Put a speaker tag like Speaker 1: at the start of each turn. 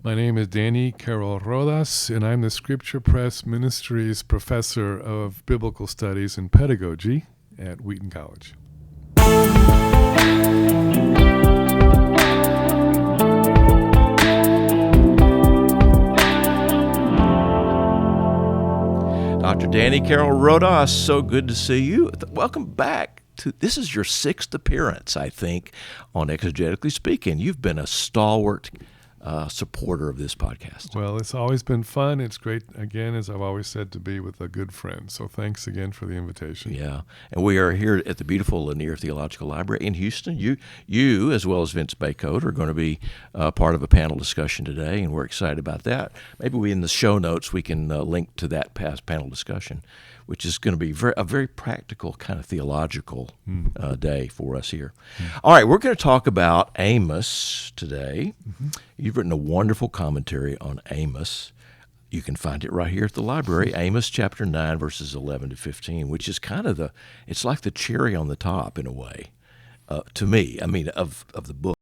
Speaker 1: My name is Danny Carroll Rodas, and I'm the Scripture Press Ministries Professor of Biblical Studies and Pedagogy at Wheaton College.
Speaker 2: Dr. Danny Carroll Rodas, so good to see you. Welcome back. This is your sixth appearance, I think, on Exegetically Speaking. You've been a stalwart supporter of this podcast.
Speaker 1: Well, it's always been fun. It's great, again, as I've always said, to be with a good friend. So thanks again for the invitation.
Speaker 2: Yeah, and we are here at the beautiful Lanier Theological Library in Houston. You, as well as Vince Baycoat, are going to be part of a panel discussion today, and we're excited about that. Maybe in the show notes we can link to that past panel discussion, which is going to be a very practical kind of theological day for us here. All right, we're going to talk about Amos today. You've written a wonderful commentary on Amos. You can find it right here at the library, Amos chapter 9, verses 11 to 15, which is kind of it's like the cherry on the top in a way, to me, of the book.